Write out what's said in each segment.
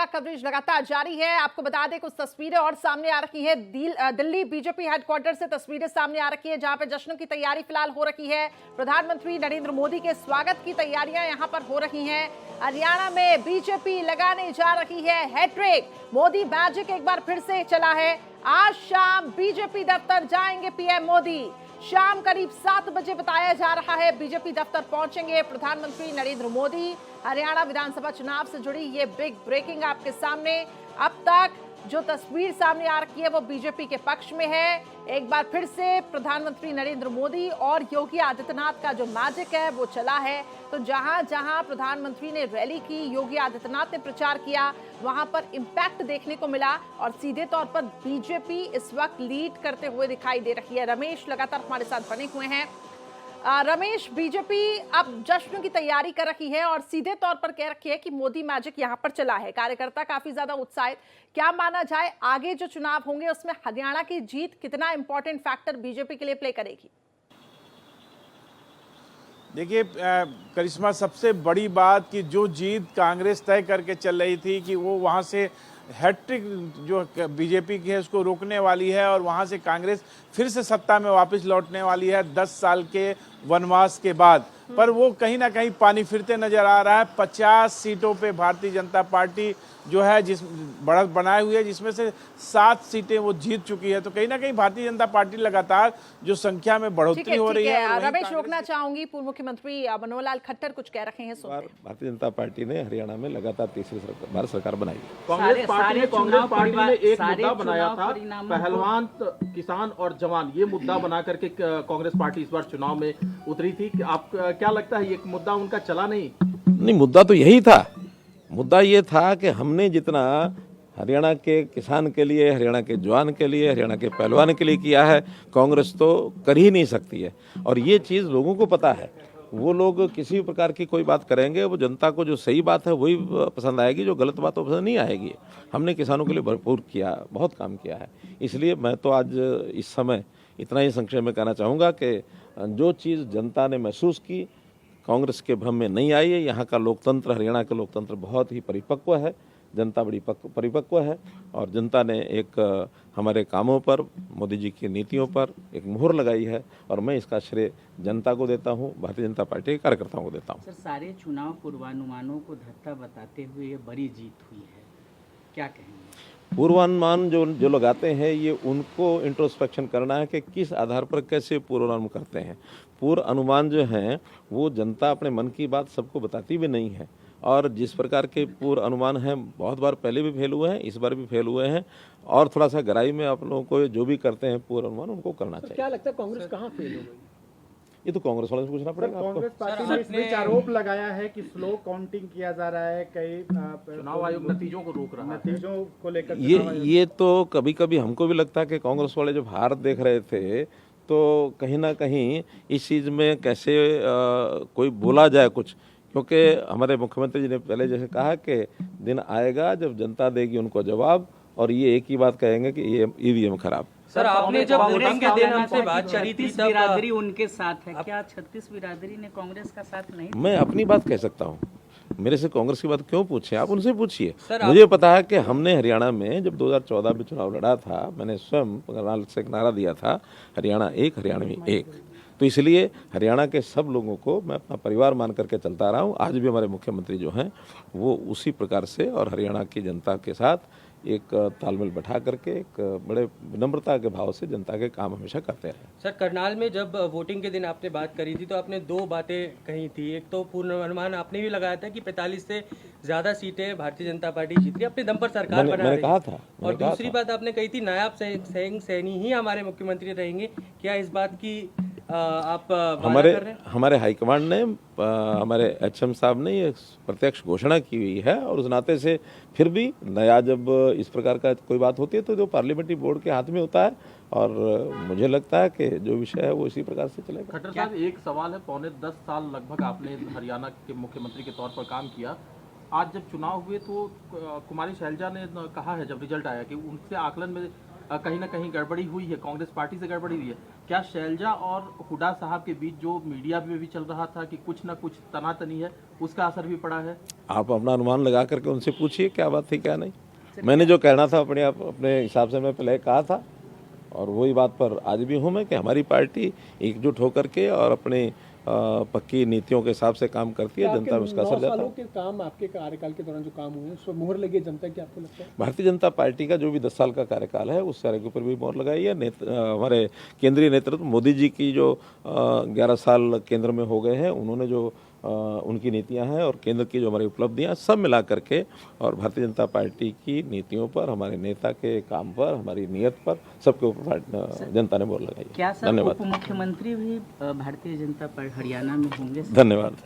Coverage लगातार जारी है। आपको बता दें कुछ तस्वीरें और सामने आ रखी है। दिल्ली बीजेपी हेडक्वार्टर से तस्वीरें सामने आ रखी है, जहां पे जश्न की तैयारी फिलहाल हो रखी है। प्रधानमंत्री नरेंद्र मोदी के स्वागत की तैयारियां यहां पर हो रही हैं। हरियाणा में बीजेपी लगाने जा रही है हैट्रिक। मोदी मैजिक एक बार फिर से चला है। आज शाम बीजेपी दफ्तर जाएंगे पीएम मोदी। शाम करीब 7 बजे बताया जा रहा है बीजेपी दफ्तर पहुंचेंगे प्रधानमंत्री नरेंद्र मोदी। हरियाणा विधानसभा चुनाव से जुड़ी ये बिग ब्रेकिंग आपके सामने। अब तक जो तस्वीर सामने आ रही है वो बीजेपी के पक्ष में है। एक बार फिर से प्रधानमंत्री नरेंद्र मोदी और योगी आदित्यनाथ का जो मैजिक है वो चला है। तो जहां जहां प्रधानमंत्री ने रैली की, योगी आदित्यनाथ ने प्रचार किया, वहां पर इंपैक्ट देखने को मिला और सीधे तौर पर बीजेपी इस वक्त लीड करते हुए दिखाई दे रही है। रमेश लगातार हमारे साथ बने हुए हैं। रमेश, बीजेपी अब जश्न की तैयारी कर रही है और सीधे तौर पर कह रखी है कि मोदी मैजिक यहां पर चला है। कार्यकर्ता काफी ज्यादा उत्साहित। क्या माना जाए आगे जो चुनाव होंगे उसमें हरियाणा की जीत कितना इंपॉर्टेंट फैक्टर बीजेपी के लिए प्ले करेगी? देखिए करिश्मा, सबसे बड़ी बात कि जो जीत कांग्रेस तय करके चल रही थी कि वो वहाँ से हैट्रिक जो बीजेपी की है उसको रोकने वाली है और वहाँ से कांग्रेस फिर से सत्ता में वापस लौटने वाली है 10 साल के वनवास के बाद। पर वो कहीं ना कहीं पानी फिरते नजर आ रहा है। 50 सीटों पे भारतीय जनता पार्टी जो है जिस बढ़त बनाए हुई है, जिसमें से 7 सीटें वो जीत चुकी है। तो कहीं ना कहीं भारतीय जनता पार्टी लगातार जो संख्या में बढ़ोतरी हो रही है। रमेश, रोकना चाहूंगी, पूर्व मुख्यमंत्री मनोहर लाल खट्टर कुछ कह रहे हैं। भारतीय जनता पार्टी ने हरियाणा में लगातार तीसरी भारत सरकार बनाई। कांग्रेस पार्टी ने एक मुद्दा बनाया था, पहलवान, किसान और जवान, ये मुद्दा बना करके कांग्रेस पार्टी इस बार चुनाव में उतरी थी। आप क्या लगता है ये मुद्दा उनका चला नहीं? मुद्दा तो यही था। मुद्दा ये था कि हमने जितना हरियाणा के किसान के लिए, हरियाणा के जवान के लिए, हरियाणा के पहलवान के लिए किया है, कांग्रेस तो कर ही नहीं सकती है। और ये चीज़ लोगों को पता है। वो लोग किसी प्रकार की कोई बात करेंगे, वो जनता को जो सही बात है वही पसंद आएगी, जो गलत बात वो पसंद नहीं आएगी। हमने किसानों के लिए भरपूर किया, बहुत काम किया है। इसलिए मैं तो आज इस समय इतना ही संक्षेप में कहना चाहूँगा कि जो चीज़ जनता ने महसूस की, कांग्रेस के भ्रम में नहीं आई है। यहाँ का लोकतंत्र, हरियाणा का लोकतंत्र बहुत ही परिपक्व है। जनता बड़ी परिपक्व है और जनता ने एक हमारे कामों पर, मोदी जी की नीतियों पर एक मुहर लगाई है और मैं इसका श्रेय जनता को देता हूँ, भारतीय जनता पार्टी के कार्यकर्ताओं को देता हूँ। सर, सारे चुनाव पूर्वानुमानों को धत्ता बताते हुए ये बड़ी जीत हुई है, क्या कहेंगे? पूर्वानुमान जो लगाते हैं ये उनको इंट्रोस्पेक्शन करना है कि किस आधार पर कैसे पूर्वानुमान करते हैं। पूर्व अनुमान जो हैं वो जनता अपने मन की बात सबको बताती भी नहीं है और जिस प्रकार के पूर्व अनुमान हैं बहुत बार पहले भी फेल हुए हैं, इस बार भी फेल हुए हैं और थोड़ा सा गहराई में आप लोगों को जो भी करते हैं पूर्व अनुमान उनको करना चाहिए। क्या लगता है कांग्रेस कहाँ फेल हो गई? ये तो कांग्रेस वालों से पूछना पड़ेगा। कांग्रेस पार्टी ने इस बीच आरोप लगाया है कि स्लो काउंटिंग किया जा रहा है, कई चुनाव आयोग नतीजों को रोक रहा है, नतीजों को लेकर। ये तो कभी कभी हमको भी लगता है कि कांग्रेस वाले जब हार देख रहे थे तो कहीं ना कहीं इस चीज़ में कैसे कोई बोला जाए कुछ, क्योंकि हमारे मुख्यमंत्री जी ने पहले जैसे कहा कि दिन आएगा जब जनता देगी उनको जवाब और ये एक ही बात कहेंगे कि ये ईवीएम खराब। सर, आपने जब वोटिंग के दिन हमसे बात करी थी, बिरादरी उनके साथ है, क्या 36 बिरादरी ने कांग्रेस का साथ नहीं? मैं अपनी बात कह सकता हूँ, मेरे से कांग्रेस की बात क्यों पूछे, आप उनसे पूछिए। मुझे पता है कि हमने हरियाणा में जब 2014 में चुनाव लड़ा था, मैंने स्वयं से एक नारा दिया था, हरियाणा एक, हरियाणवी एक। तो इसलिए हरियाणा के सब लोगों को मैं अपना परिवार मान करके चलता रहा हूँ। आज भी हमारे मुख्यमंत्री जो हैं वो उसी प्रकार से और हरियाणा की जनता के साथ एक तालमेल बैठा करके एक बड़े विनम्रता के भाव से जनता के काम हमेशा करते रहे। सर, करनाल में जब वोटिंग के दिन आपने बात करी थी तो आपने 2 बातें कही थी। एक तो पूर्वानुमान आपने भी लगाया था कि 45 से ज़्यादा सीटें भारतीय जनता पार्टी जीत रही, अपने दम पर सरकार बना रही। मैंने कहा था। और दूसरी बात आपने कही थी नायब सैनी ही हमारे मुख्यमंत्री रहेंगे। क्या इस बात की आप हमारे हाईकमांड ने, हमारे एचएम साहब ने ये प्रत्यक्ष घोषणा की हुई है और उस नाते से फिर भी नया जब इस प्रकार का कोई बात होती है तो जो पार्लियामेंट्री बोर्ड के हाथ में होता है और मुझे लगता है कि जो विषय है वो इसी प्रकार से चलेगा। खट्टर साहब, एक सवाल है, पौने 10 साल लगभग आपने हरियाणा के मुख्यमंत्री के तौर पर काम किया। आज जब चुनाव हुए तो कुमारी शैलजा ने कहा है जब रिजल्ट आया कि उनसे आकलन में कहीं ना कहीं गड़बड़ी हुई है, कांग्रेस पार्टी से गड़बड़ी हुई है। क्या शैलजा और हुड्डा साहब के बीच जो मीडिया में भी चल रहा था कि कुछ ना कुछ तनातनी है, उसका असर भी पड़ा है? आप अपना अनुमान लगा करके उनसे पूछिए क्या बात थी क्या नहीं। मैंने जो कहना था अपने हिसाब से मैं पहले कहा था, और वही बात पर आज भी हूँ मैं कि हमारी पार्टी एकजुट होकर के और अपने पक्की नीतियों के हिसाब से काम करती है, जनता में उसका असर जाता है। के काम, आपके कार्यकाल के दौरान जो काम हुए हैं उस पर मोहर लगी जनता की, आपको लगता है? भारतीय जनता पार्टी का जो भी 10 साल का कार्यकाल है उस सारे के ऊपर भी मोहर लगाई है। हमारे केंद्रीय नेतृत्व मोदी जी की जो 11 साल केंद्र में हो गए हैं, उन्होंने जो उनकी नीतियां हैं और केंद्र की जो हमारी उपलब्धियां सब मिला करके और भारतीय जनता पार्टी की नीतियों पर, हमारे नेता के काम पर, हमारी नीयत पर, सबके ऊपर जनता ने मोहर लगाई है। क्या सर धन्यवाद। उप मुख्यमंत्री भी भारतीय जनता पार्टी हरियाणा में होंगे? धन्यवाद।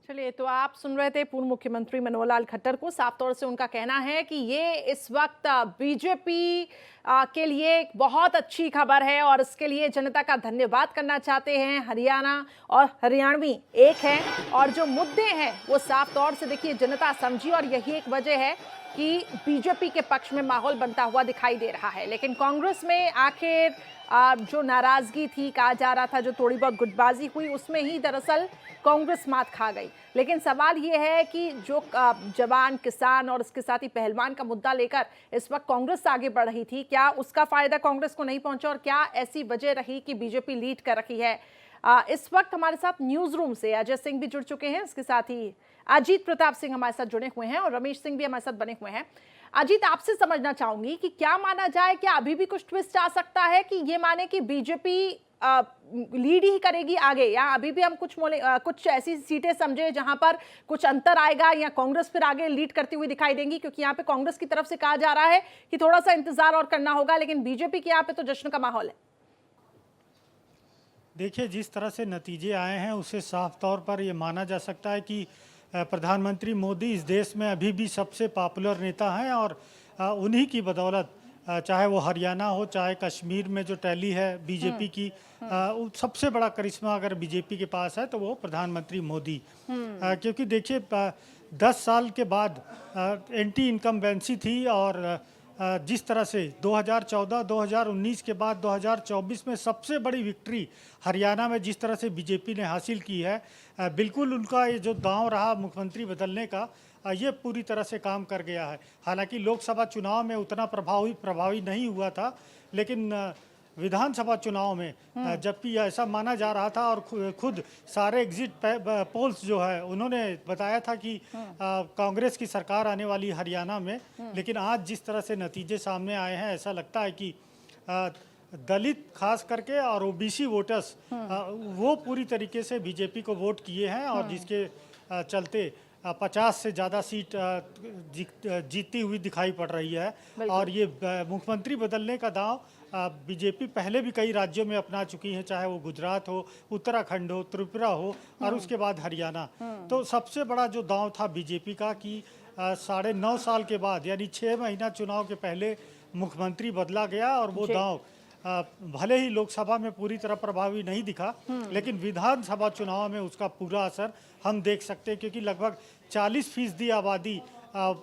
चलिए, तो आप सुन रहे थे पूर्व मुख्यमंत्री मनोहर लाल खट्टर को। साफ तौर से उनका कहना है कि ये इस वक्त बीजेपी के लिए एक बहुत अच्छी खबर है और इसके लिए जनता का धन्यवाद करना चाहते हैं। हरियाणा और हरियाणवी एक है और जो मुद्दे हैं वो साफ तौर से देखिए जनता समझी और यही एक वजह है कि बीजेपी के पक्ष में माहौल बनता हुआ दिखाई दे रहा है। लेकिन कांग्रेस में आखिर जो नाराजगी थी, कहा जा रहा था जो थोड़ी बहुत गुटबाजी हुई, उसमें ही दरअसल कांग्रेस मात खा गई। लेकिन सवाल ये है कि जो जवान, किसान और इसके साथ ही पहलवान का मुद्दा लेकर इस वक्त कांग्रेस आगे बढ़ रही थी, क्या उसका फायदा कांग्रेस को नहीं पहुंचा और क्या ऐसी वजह रही कि बीजेपी लीड कर रही है? इस वक्त हमारे साथ न्यूज रूम से अजय सिंह भी जुड़ चुके हैं, इसके साथ ही अजीत प्रताप सिंह हमारे साथ जुड़े हुए हैं और रमेश सिंह भी हमारे साथ बने हुए हैं। अजीत, आपसे समझना चाहूंगी कि क्या माना जाए, क्या अभी भी कुछ ट्विस्ट आ सकता है कि ये माने कि बीजेपी लीड ही करेगी आगे, या अभी भी हम कुछ ऐसी सीटें समझे जहां पर कुछ अंतर आएगा या कांग्रेस फिर आगे लीड करती हुई दिखाई देंगी? क्योंकि यहाँ पे कांग्रेस की तरफ से कहा जा रहा है कि थोड़ा सा इंतजार और करना होगा, लेकिन बीजेपी के यहाँ पे तो जश्न का माहौल है। देखिए, जिस तरह से नतीजे आए हैं उससे साफ तौर पर यह माना जा सकता है कि प्रधानमंत्री मोदी इस देश में अभी भी सबसे पॉपुलर नेता हैं और उन्हीं की बदौलत चाहे वो हरियाणा हो, चाहे कश्मीर में जो टैली है बीजेपी की, सबसे बड़ा करिश्मा अगर बीजेपी के पास है तो वो प्रधानमंत्री मोदी। क्योंकि देखिए 10 साल के बाद एंटी इनकम्बेंसी थी और जिस तरह से 2014-2019 के बाद 2024 में सबसे बड़ी विक्ट्री हरियाणा में जिस तरह से बीजेपी ने हासिल की है, बिल्कुल उनका ये जो दांव रहा मुख्यमंत्री बदलने का, ये पूरी तरह से काम कर गया है। हालांकि लोकसभा चुनाव में उतना प्रभावी नहीं हुआ था, लेकिन विधानसभा चुनाव में जबकि ऐसा माना जा रहा था और खुद सारे एग्जिट पोल्स जो है उन्होंने बताया था कि कांग्रेस की सरकार आने वाली हरियाणा में, लेकिन आज जिस तरह से नतीजे सामने आए हैं ऐसा लगता है कि दलित खास करके और ओबीसी वोटर्स वो पूरी तरीके से बीजेपी को वोट किए हैं और जिसके चलते 50 से ज़्यादा सीट जीतती हुई दिखाई पड़ रही है। और ये मुख्यमंत्री बदलने का दांव बीजेपी पहले भी कई राज्यों में अपना चुकी है, चाहे वो गुजरात हो, उत्तराखंड हो, त्रिपुरा हो और उसके बाद हरियाणा। तो सबसे बड़ा जो दांव था बीजेपी का कि 9.5 साल के बाद यानी 6 महीना चुनाव के पहले मुख्यमंत्री बदला गया और वो दांव भले ही लोकसभा में पूरी तरह प्रभावी नहीं दिखा, लेकिन विधानसभा चुनाव में उसका पूरा असर हम देख सकते हैं, क्योंकि लगभग 40% आबादी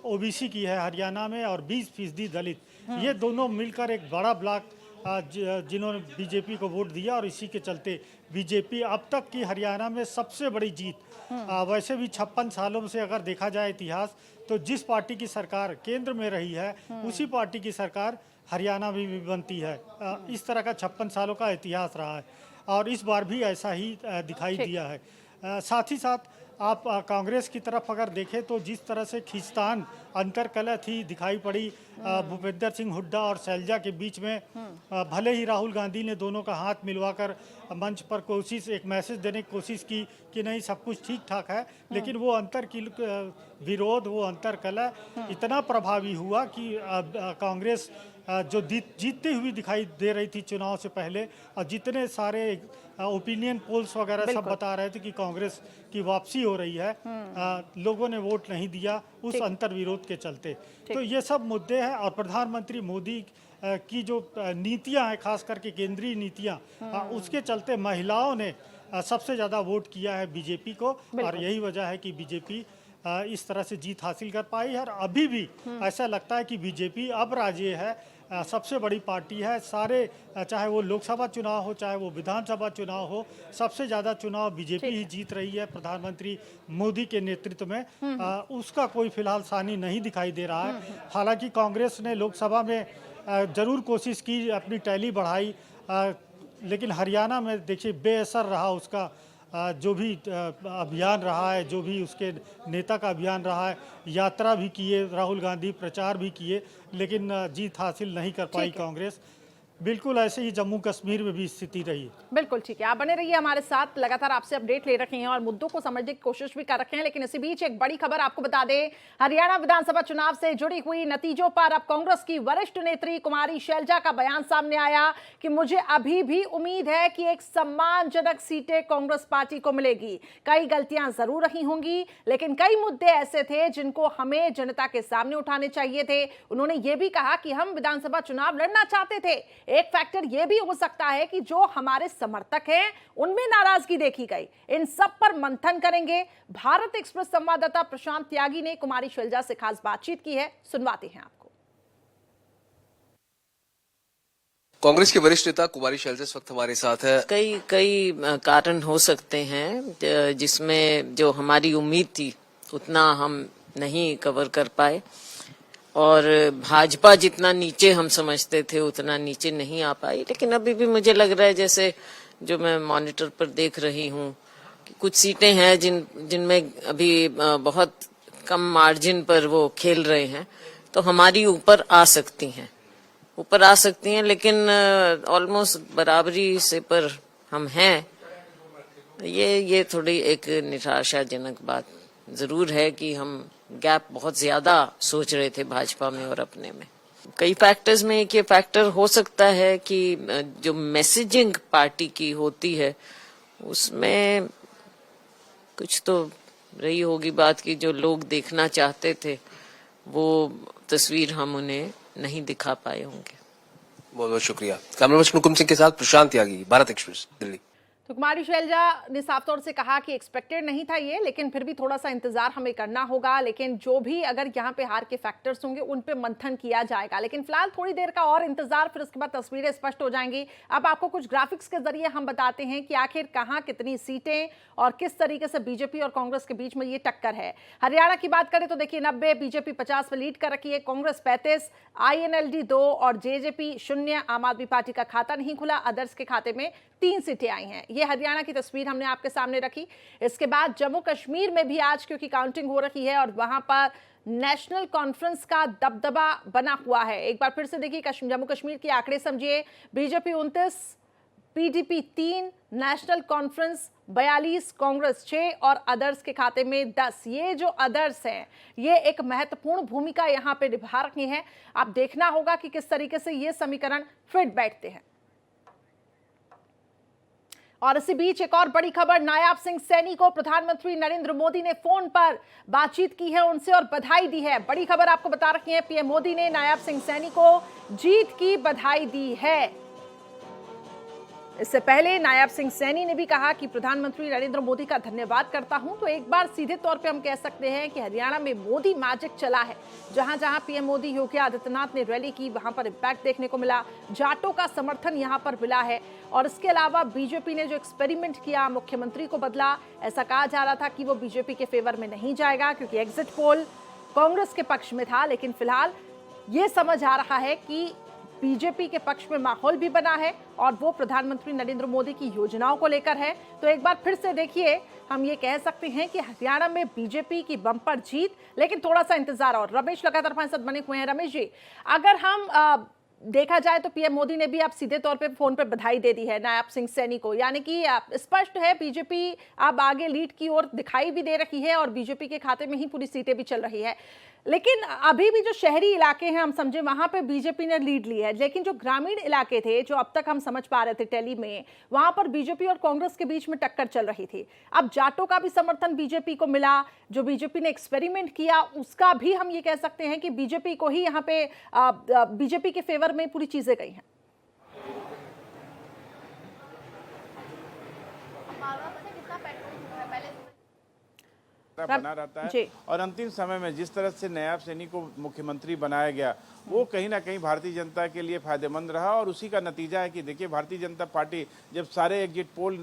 ओबीसी की है हरियाणा में और 20% दलित। ये दोनों मिलकर एक बड़ा ब्लॉक जिन्होंने बीजेपी को वोट दिया और इसी के चलते बीजेपी अब तक की हरियाणा में सबसे बड़ी जीत। वैसे भी 56 सालों से अगर देखा जाए इतिहास, तो जिस पार्टी की सरकार केंद्र में रही है उसी पार्टी की सरकार हरियाणा में भी बनती है। इस तरह का 56 सालों का इतिहास रहा है और इस बार भी ऐसा ही दिखाई दिया है। साथ ही साथ आप कांग्रेस की तरफ अगर देखें तो जिस तरह से खींचतान अंतरकलह थी दिखाई पड़ी भूपेंद्र सिंह हुड्डा और शैलजा के बीच में, भले ही राहुल गांधी ने दोनों का हाथ मिलवाकर मंच पर एक मैसेज देने की कोशिश की कि नहीं सब कुछ ठीक ठाक है, लेकिन वो विरोध, वो अंतरकलह इतना प्रभावी हुआ कि कांग्रेस जो जीतती हुई दिखाई दे रही थी चुनाव से पहले, और जितने सारे ओपिनियन पोल्स वगैरह सब बता रहे थे कि कांग्रेस की वापसी हो रही है, लोगों ने वोट नहीं दिया उस अंतर्विरोध के चलते। तो ये सब मुद्दे हैं और प्रधानमंत्री मोदी की जो नीतियां हैं, खास करके केंद्रीय नीतियां, उसके चलते महिलाओं ने सबसे ज़्यादा वोट किया है बीजेपी को और यही वजह है कि बीजेपी इस तरह से जीत हासिल कर पाई है। और अभी भी ऐसा लगता है कि बीजेपी अब राजी है सबसे बड़ी पार्टी है। सारे चाहे वो लोकसभा चुनाव हो, चाहे वो विधानसभा चुनाव हो, सबसे ज़्यादा चुनाव बीजेपी ही जीत रही है प्रधानमंत्री मोदी के नेतृत्व में। उसका कोई फिलहाल सानी नहीं दिखाई दे रहा है। हालांकि कांग्रेस ने लोकसभा में ज़रूर कोशिश की, अपनी टैली बढ़ाई, लेकिन हरियाणा में देखिए बेअसर रहा उसका जो भी अभियान रहा है, जो भी उसके नेता का अभियान रहा है। यात्रा भी किए राहुल गांधी, प्रचार भी किए, लेकिन जीत हासिल नहीं कर पाई कांग्रेस। बिल्कुल ऐसे ही जम्मू कश्मीर में भी स्थिति रही। बिल्कुल ठीक है, आप बने रहिए हमारे साथ, लगातार आपसे अपडेट ले रखे हैं और मुद्दों को समझने की कोशिश भी कर रखे हैं। लेकिन इसी बीच एक बड़ी खबर आपको बता दें, हरियाणा विधानसभा चुनाव से जुड़ी हुई नतीजों पर अब कांग्रेस की वरिष्ठ नेत्री कुमारी शैलजा का बयान सामने आया कि मुझे अभी भी उम्मीद है कि एक सम्मानजनक सीटें कांग्रेस पार्टी को मिलेगी। कई गलतियां जरूर रही होंगी, लेकिन कई मुद्दे ऐसे थे जिनको हमें जनता के सामने उठाने चाहिए थे। उन्होंने ये भी कहा कि हम विधानसभा चुनाव लड़ना चाहते थे। एक फैक्टर यह भी हो सकता है कि जो हमारे समर्थक हैं उनमें नाराजगी देखी गई। इन सब पर मंथन करेंगे। भारत एक्सप्रेस संवाददाता प्रशांत त्यागी ने कुमारी शैलजा से खास बातचीत की है, सुनवाते हैं आपको। कांग्रेस के वरिष्ठ नेता कुमारी शैलजा इस वक्त हमारे साथ है। कई कारण हो सकते हैं जिसमें जो हमारी उम्मीद थी उतना हम नहीं कवर कर पाए, और भाजपा जितना नीचे हम समझते थे उतना नीचे नहीं आ पाई। लेकिन अभी भी मुझे लग रहा है, जैसे जो मैं मॉनिटर पर देख रही हूँ, कि कुछ सीटें हैं जिनमें अभी बहुत कम मार्जिन पर वो खेल रहे हैं, तो हमारी ऊपर आ सकती हैं, लेकिन ऑलमोस्ट बराबरी से पर हम हैं। ये थोड़ी एक निराशाजनक बात जरूर है कि हम गैप बहुत ज्यादा सोच रहे थे भाजपा में और अपने में। कई फैक्टर्स में एक ये फैक्टर हो सकता है कि जो मैसेजिंग पार्टी की होती है उसमें कुछ तो रही होगी बात की, जो लोग देखना चाहते थे वो तस्वीर हम उन्हें नहीं दिखा पाए होंगे। बहुत बहुत शुक्रिया। कैमरा पर्सन हुकुम सिंह के साथ प्रशांत त्यागी, भारत एक्सप्रेस, दिल्ली। तो कुमारी शैलजा ने साफ तौर से कहा कि एक्सपेक्टेड नहीं था ये, लेकिन फिर भी थोड़ा सा इंतजार हमें करना होगा। लेकिन जो भी अगर यहाँ पे हार के फैक्टर्स होंगे उन पे मंथन किया जाएगा। लेकिन फिलहाल थोड़ी देर का और इंतजार, फिर उसके बाद तस्वीरें स्पष्ट हो जाएंगी। अब आपको कुछ ग्राफिक्स के जरिए हम बताते हैं कि आखिर कहाँ कितनी सीटें और किस तरीके से बीजेपी और कांग्रेस के बीच में ये टक्कर है। हरियाणा की बात करें तो देखिए 90, बीजेपी 50 में लीड कर रखी है, कांग्रेस 35, INLD 2 और JJP 0। आम आदमी पार्टी का खाता नहीं खुला, अदर्स के खाते में 3 सीटें आई हैं। ये हरियाणा की तस्वीर हमने आपके सामने रखी। इसके बाद जम्मू कश्मीर में भी आज क्योंकि काउंटिंग हो रही है और वहां पर नेशनल कॉन्फ्रेंस का दबदबा बना हुआ है। एक बार फिर से देखिए जम्मू कश्मीर के आंकड़े समझिए। BJP 29, PDP 3, national conference 42, Congress 6 और अदर्स के खाते में 10। ये जो अदर्स हैं ये एक महत्वपूर्ण भूमिका यहां पे निभा रही हैं। अब देखना होगा कि किस तरीके से ये समीकरण फिट बैठते हैं। और इसी बीच एक और बड़ी खबर, नायाब सिंह सैनी को प्रधानमंत्री नरेंद्र मोदी ने फोन पर बातचीत की है उनसे और बधाई दी है। बड़ी खबर आपको बता रखी है, PM मोदी ने नायाब सिंह सैनी को जीत की बधाई दी है। इससे पहले नायाब सिंह सैनी ने भी कहा कि प्रधानमंत्री नरेंद्र मोदी का धन्यवाद करता हूं। तो एक बार सीधे तौर पे हम कह सकते हैं कि हरियाणा में मोदी मैजिक चला है। जहां जहां PM मोदी, योगी आदित्यनाथ ने रैली की, वहां पर इंपैक्ट देखने को मिला। जाटों का समर्थन यहां पर मिला है। और इसके अलावा बीजेपी ने जो एक्सपेरिमेंट किया, मुख्यमंत्री को बदला, ऐसा कहा जा रहा था कि वो बीजेपी के फेवर में नहीं जाएगा क्योंकि एग्जिट पोल कांग्रेस के पक्ष में था। लेकिन फिलहाल ये समझ आ रहा है कि बीजेपी के पक्ष में माहौल भी बना है और वो प्रधानमंत्री नरेंद्र मोदी की योजनाओं को लेकर है। तो एक बार फिर से देखिए, हम ये कह सकते हैं कि हरियाणा में बीजेपी की बम्पर जीत, लेकिन थोड़ा सा इंतजार। और रमेश लगातार हमारे साथ बने हुए हैं। रमेश जी, अगर हम देखा जाए तो PM मोदी ने भी आप सीधे तौर पे फोन पे बधाई दे दी है नायाब सिंह सैनी को, यानी कि स्पष्ट है बीजेपी अब आगे लीड की ओर दिखाई भी दे रही है और बीजेपी के खाते में ही पूरी सीटें भी चल रही है। लेकिन अभी भी जो शहरी इलाके हैं हम समझे वहां पे बीजेपी ने लीड ली है, लेकिन जो ग्रामीण इलाके थे जो अब तक हम समझ पा रहे थे टेली में, वहां पर बीजेपी और कांग्रेस के बीच में टक्कर चल रही थी। अब जाटों का भी समर्थन बीजेपी को मिला, जो बीजेपी ने एक्सपेरिमेंट किया उसका भी हम ये कह सकते हैं कि बीजेपी को ही यहाँ पे बीजेपी के फेवर में पूरी चीजें गई हैं। बना रहता है। और अंतिम समय में जिस तरह से नायब सैनी को मुख्यमंत्री बनाया गया वो कहीं ना कहीं भारतीय जनता के लिए फायदेमंद रहा और उसी का नतीजा है कि देखिए भारतीय जनता पार्टी जब सारे एग्जिट पोल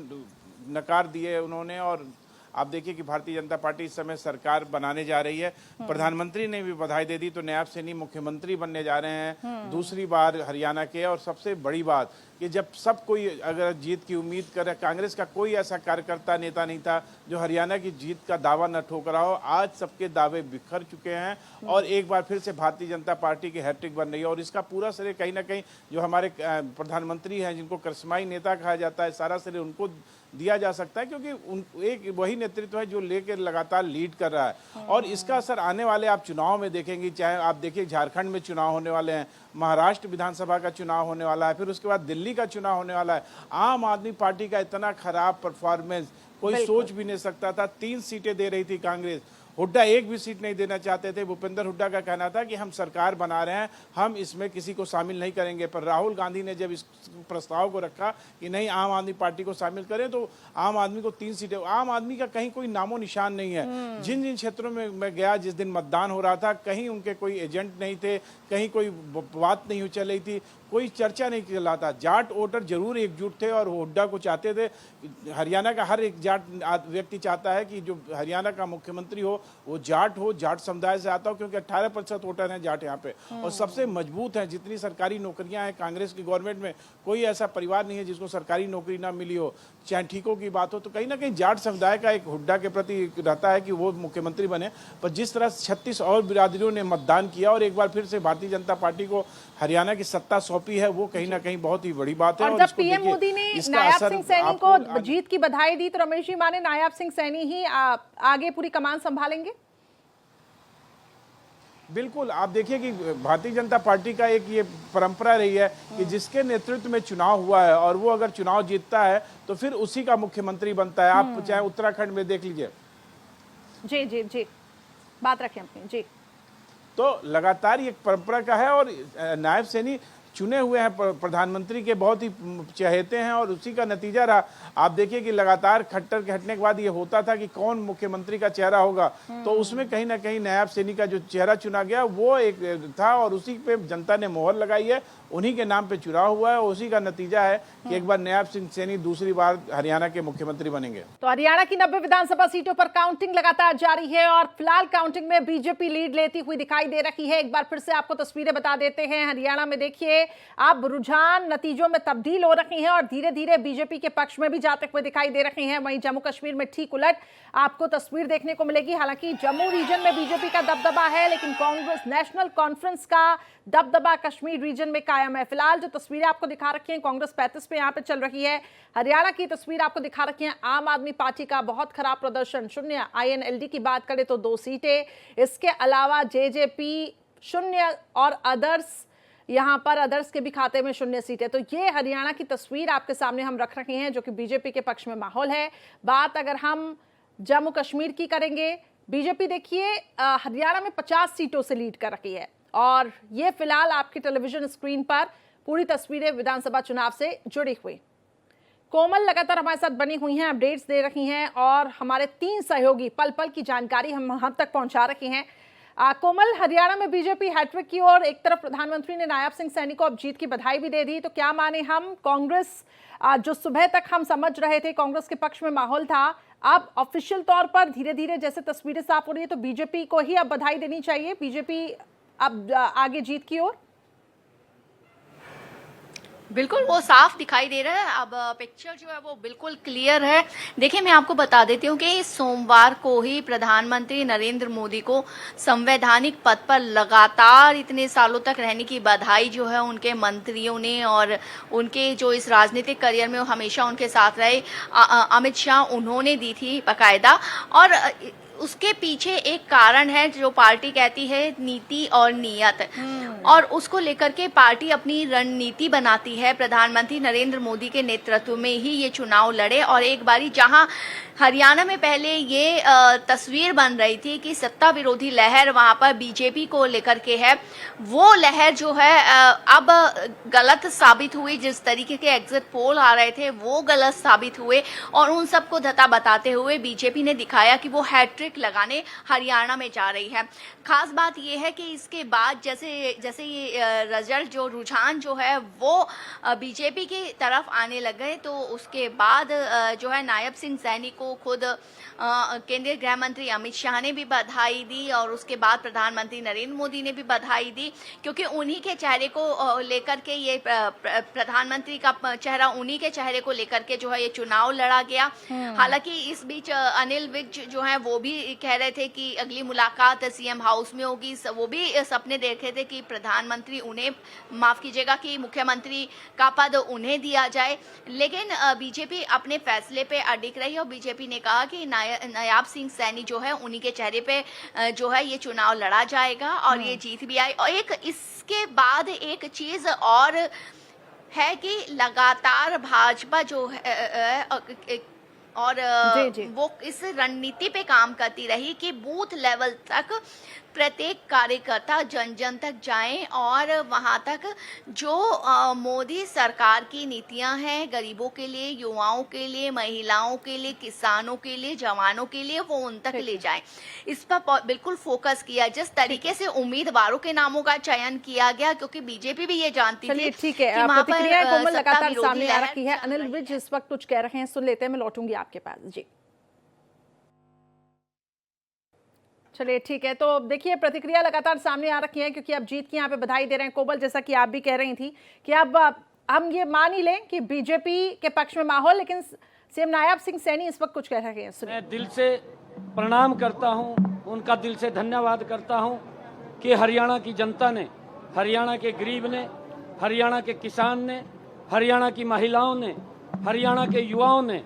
नकार दिए उन्होंने और आप देखिए कि भारतीय जनता पार्टी इस समय सरकार बनाने जा रही है। प्रधानमंत्री ने भी बधाई दे दी तो नायब सैनी मुख्यमंत्री बनने जा रहे हैं दूसरी बार हरियाणा के। और सबसे बड़ी बात कि जब सब कोई अगर जीत की उम्मीद करे, कांग्रेस का कोई ऐसा कार्यकर्ता नेता नहीं था जो हरियाणा की जीत का दावा न ठोक रहा हो। आज सबके दावे बिखर चुके हैं और एक बार फिर से भारतीय जनता पार्टी की हैट्रिक बन रही है। और इसका पूरा श्रेय कहीं ना कहीं जो हमारे प्रधानमंत्री हैं जिनको करिश्माई नेता कहा जाता है, सारा श्रेय उनको दिया जा सकता है क्योंकि एक वही नेतृत्व है जो लेकर लगातार लीड कर रहा है। और इसका असर आने वाले आप चुनाव में देखेंगे, चाहे आप देखिए झारखंड में चुनाव होने वाले हैं, महाराष्ट्र विधानसभा का चुनाव होने वाला है, फिर उसके बाद दिल्ली का चुनाव होने वाला है। आम आदमी पार्टी का इतना खराब परफॉर्मेंस कोई सोच भी नहीं सकता था। 3 सीटें दे रही थी कांग्रेस, हुड्डा एक भी सीट नहीं देना चाहते थे। भूपेंद्र हुड्डा का कहना था कि हम सरकार बना रहे हैं, हम इसमें किसी को शामिल नहीं करेंगे। पर राहुल गांधी ने जब इस प्रस्ताव को रखा कि नहीं आम आदमी पार्टी को शामिल करें तो आम आदमी को 3 सीटें। आम आदमी का कहीं कोई नामो निशान नहीं है। जिन जिन क्षेत्रों में मैं गया जिस दिन मतदान हो रहा था कहीं उनके कोई एजेंट नहीं थे, कहीं कोई बात नहीं चल रही थी, कोई चर्चा नहीं चल रहा था। जाट वोटर जरूर एकजुट थे और हुड्डा को चाहते थे। हरियाणा का हर एक जाट व्यक्ति चाहता है कि जो हरियाणा का मुख्यमंत्री हो वो जाट हो, जाट समुदाय से आता हो क्योंकि 18% वोटर हैं जाट यहाँ पे और सबसे मजबूत हैं। जितनी सरकारी नौकरियां हैं कांग्रेस की गवर्नमेंट में कोई ऐसा परिवार नहीं है जिसको सरकारी नौकरी ना मिली हो, चाहे ठीकों की बात हो। तो कहीं ना कहीं जाट समुदाय का एक हुड्डा के प्रति रहता है कि वो मुख्यमंत्री बने। पर जिस तरह 36 और बिरादरियों ने मतदान किया और एक बार फिर से भारतीय जनता पार्टी को हरियाणा की सत्ता सौंपी है वो कहीं ना कहीं बहुत ही बड़ी बात है। और जब पीएम मोदी ने नायब सिंह सैनी को जीत की बधाई दी तो रमेश जी माने नायब सिंह सैनी ही आगे पूरी कमान संभालेंगे? बिल्कुल, आप देखिए कि भारतीय जनता पार्टी का एक ये परंपरा रही है कि जिसके नेतृत्व में चुनाव हुआ है और वो अगर चुनाव जीतता है तो फिर उसी का मुख्यमंत्री बनता है। आप चाहे उत्तराखंड में देख लीजिए। जी जी जी, बात रखें अपनी जी। तो लगातार ये परंपरा का है और नायब सैनी चुने हुए हैं प्रधानमंत्री के बहुत ही चहेते हैं और उसी का नतीजा रहा। आप देखिए कि लगातार खट्टर के हटने के बाद ये होता था कि कौन मुख्यमंत्री का चेहरा होगा तो उसमें कहीं ना कहीं नायब सैनी का जो चेहरा चुना गया वो एक था और उसी पे जनता ने मोहर लगाई है, उन्हीं के नाम पे चुनाव हुआ है और उसी का नतीजा है कि एक बार नायब सिंह सैनी दूसरी बार हरियाणा के मुख्यमंत्री बनेंगे। तो हरियाणा की 90 विधानसभा सीटों पर काउंटिंग लगातार जारी है और फिलहाल काउंटिंग में बीजेपी लीड लेती हुई दिखाई दे रही है। एक बार फिर से आपको तस्वीरें बता देते हैं। हरियाणा में देखिए अब रुझान नतीजों में तब्दील हो रही हैं और धीरे धीरे बीजेपी के पक्ष में भी जाते हुए दिखाई दे रहे हैं। वहीं जम्मू कश्मीर में ठीक उलट आपको तस्वीर देखने को मिलेगी। हालांकि जम्मू रीजन में बीजेपी का दबदबा है लेकिन कांग्रेस नेशनल कॉन्फ्रेंस का दबदबा कश्मीर रीजन में कायम है। फिलहाल जो तस्वीरें आपको दिखा रखी हैं कांग्रेस 35 पे यहाँ पे चल रही है। हरियाणा की तस्वीर आपको दिखा रखी है आम आदमी पार्टी का बहुत खराब प्रदर्शन, 0। INLD की बात करें तो 2 सीटें, इसके अलावा JJP 0 और अदर्स, यहाँ पर अदर्स के भी खाते में 0 सीटें। तो ये हरियाणा की तस्वीर आपके सामने हम रख रहे हैं जो कि बीजेपी के पक्ष में माहौल है। बात अगर हम जम्मू कश्मीर की करेंगे, बीजेपी देखिए हरियाणा में 50 सीटों से लीड कर रही है और ये फिलहाल आपकी टेलीविजन स्क्रीन पर पूरी तस्वीरें विधानसभा चुनाव से जुड़ी हुई। कोमल लगातार हमारे साथ बनी हुई हैं, अपडेट्स दे रही हैं और हमारे 3 सहयोगी पल पल की जानकारी हम तक पहुंचा रहे हैं। कोमल, हरियाणा में बीजेपी हैट्रिक की और एक तरफ प्रधानमंत्री ने नायब सिंह सैनी को अब जीत की बधाई भी दे दी, तो क्या माने हम कांग्रेस जो सुबह तक हम समझ रहे थे कांग्रेस के पक्ष में माहौल था, अब ऑफिशियल तौर पर धीरे धीरे जैसे तस्वीरें साफ हो रही है तो बीजेपी को ही अब बधाई देनी चाहिए, बीजेपी अब आगे जीत की ओर? बिल्कुल वो साफ दिखाई दे रहा है। अब पिक्चर जो है वो बिल्कुल क्लियर है। देखिए मैं आपको बता देती हूँ कि सोमवार को ही प्रधानमंत्री नरेंद्र मोदी को संवैधानिक पद पर लगातार इतने सालों तक रहने की बधाई जो है उनके मंत्रियों ने और उनके जो इस राजनीतिक करियर में हमेशा उनके साथ रहे अमित शाह, उन्होंने दी थी बाकायदा। और उसके पीछे एक कारण है जो पार्टी कहती है नीति और नियत, और उसको लेकर के पार्टी अपनी रणनीति बनाती है। प्रधानमंत्री नरेंद्र मोदी के नेतृत्व में ही ये चुनाव लड़े और एक बारी जहां हरियाणा में पहले ये तस्वीर बन रही थी कि सत्ता विरोधी लहर वहां पर बीजेपी को लेकर के है, वो लहर जो है अब गलत साबित हुई। जिस तरीके के एग्जिट पोल आ रहे थे वो गलत साबित हुए और उन सबको धता बताते हुए बीजेपी ने दिखाया कि वो हैट्रिक लगाने हरियाणा में जा रही है। खास बात ये है कि इसके बाद जैसे जैसे ये रिजल्ट जो रुझान जो है वो बीजेपी की तरफ आने लग गए, तो उसके बाद जो है नायब सिंह सैनी को खुद केंद्रीय गृह मंत्री अमित शाह ने भी बधाई दी और उसके बाद प्रधानमंत्री नरेंद्र मोदी ने भी बधाई दी, क्योंकि उन्हीं के चेहरे को लेकर के ये प्रधानमंत्री का चेहरा, उन्हीं के चेहरे को लेकर के जो है ये चुनाव लड़ा गया। हालांकि इस बीच अनिल विज जो है वो भी कह रहे थे कि अगली मुलाकात सीएम हाउस में होगी। वो भी सपने देखे थे कि प्रधानमंत्री उन्हें, माफ कीजिएगा, कि मुख्यमंत्री का पद उन्हें दिया जाए, लेकिन बीजेपी अपने फैसले पे अडिग रही और बीजेपी ने कहा कि नायब सिंह सैनी जो है उन्हीं के चेहरे पे जो है ये चुनाव लड़ा जाएगा और ये जीत भी आई। और एक इसके बाद एक चीज और है कि लगातार भाजपा जो है और वो इस रणनीति पे काम करती रही कि बूथ लेवल तक प्रत्येक कार्यकर्ता जन जन तक जाएं और वहां तक जो मोदी सरकार की नीतियां हैं गरीबों के लिए, युवाओं के लिए, महिलाओं के लिए, किसानों के लिए, जवानों के लिए, वो उन तक ले जाएं। इस पर बिल्कुल फोकस किया। जिस तरीके से उम्मीदवारों के नामों का चयन किया गया, क्योंकि बीजेपी भी ये जानती थी। ठीक है, प्रतिक्रियाएं कोमल लगातार सामने आ रही है। अनिल विज इस वक्त कुछ कह रहे हैं, सुन लेते हैं, मैं लौटूंगी आपके पास। जी चलिए ठीक है, तो देखिए प्रतिक्रिया लगातार सामने आ रखी है क्योंकि अब जीत की यहाँ पे बधाई दे रहे हैं। कोमल, जैसा कि आप भी कह रही थी कि अब हम ये मान ही लें कि बीजेपी के पक्ष में माहौल, लेकिन सीएम नायब सिंह सैनी इस वक्त कुछ कह रहे हैं। मैं दिल से प्रणाम करता हूँ, उनका दिल से धन्यवाद करता हूँ कि हरियाणा की जनता ने, हरियाणा के गरीब ने, हरियाणा के किसान ने, हरियाणा की महिलाओं ने, हरियाणा के युवाओं ने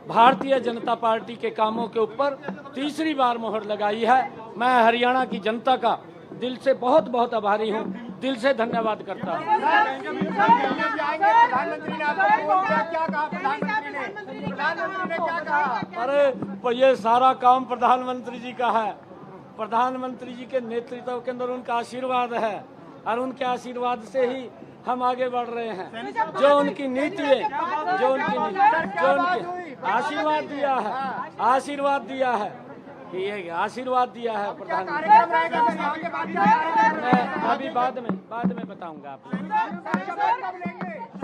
भारतीय जनता पार्टी के कामों के ऊपर तीसरी बार मोहर लगाई है। मैं हरियाणा की जनता का दिल से बहुत बहुत आभारी हूँ, दिल से धन्यवाद करता हूँ। अरे ये सारा काम प्रधानमंत्री जी का है, प्रधानमंत्री जी के नेतृत्व के अंदर उनका आशीर्वाद है और उनके आशीर्वाद से ही हम आगे बढ़ रहे हैं। जो उनकी नीति है, जो उनके आशीर्वाद दिया है, आशीर्वाद दिया है, ये आशीर्वाद दिया है प्रधानमंत्री। मैं अभी बाद में बताऊंगा आपको,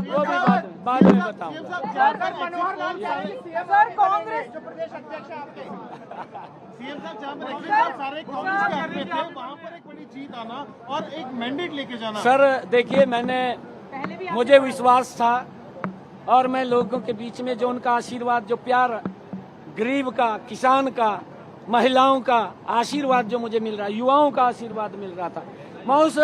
वो भी बाद में बताऊंगा। कांग्रेस जो प्रदेश अध्यक्ष है आपके, सीएम साहब जहाँ पर सारे कांग्रेस के आदमी थे, वहाँ पर एक बड़ी जीत आना और एक मैंडेट लेके जाना। सर देखिए, मुझे विश्वास था और मैं लोगों के बीच में जो उनका आशीर्वाद, जो प्यार, गरीब का, किसान का, महिलाओं का आशीर्वाद जो मुझे मिल रहा, युवाओं का आशीर्वाद मिल रहा था, मैं उस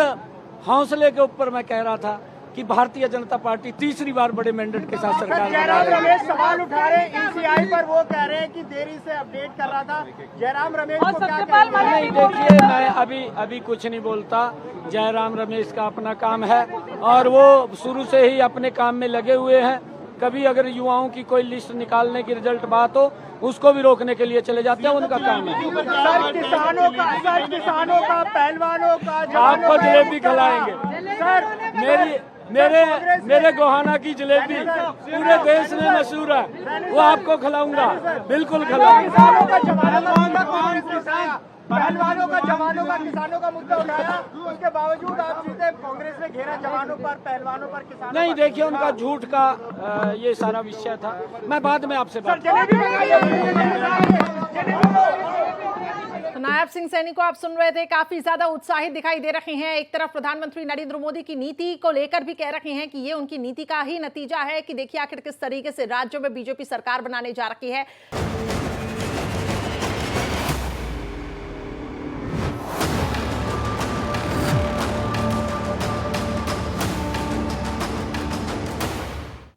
हौसले के ऊपर मैं कह रहा था कि भारतीय जनता पार्टी तीसरी बार बड़े मैंडेट के साथ सरकार जयराम रमेश सवाल उठा रहे हैं ईसीआई पर, वो कह रहे हैं कि देरी से अपडेट कर रहा था। जयराम रमेश को क्या नहीं, देखिए मैं अभी कुछ नहीं बोलता। जयराम रमेश का अपना काम है और वो शुरू से ही अपने काम में लगे हुए हैं। कभी अगर युवाओं की कोई लिस्ट निकालने की रिजल्ट बात हो, उसको भी रोकने के लिए चले जाते हैं, उनका काम है। सर किसानों का, पहलवानों का, आपको जलेबी खिलाएंगे सर। मेरे गोहाना की जलेबी पूरे देश में मशहूर है, वो आपको खिलाऊंगा, बिल्कुल खिलाऊंगा। पहलवानों का, जवानों का, किसानों का मुद्दा उठाया, उसके बावजूद आप जीते। कांग्रेस ने घेरा जवानों पर, पहलवानों पर, किसानों पर। नहीं, देखिए उनका झूठ का ये सारा विषय था। मैं बाद में आपसे बात। तो नायब सिंह सैनी को आप सुन रहे थे, काफी ज्यादा उत्साहित दिखाई दे रहे हैं। एक तरफ प्रधानमंत्री नरेंद्र मोदी की नीति को लेकर भी कह रहे हैं कि ये उनकी नीति का ही नतीजा है कि देखिए आखिर किस तरीके से राज्यों में बीजेपी सरकार बनाने जा रही है।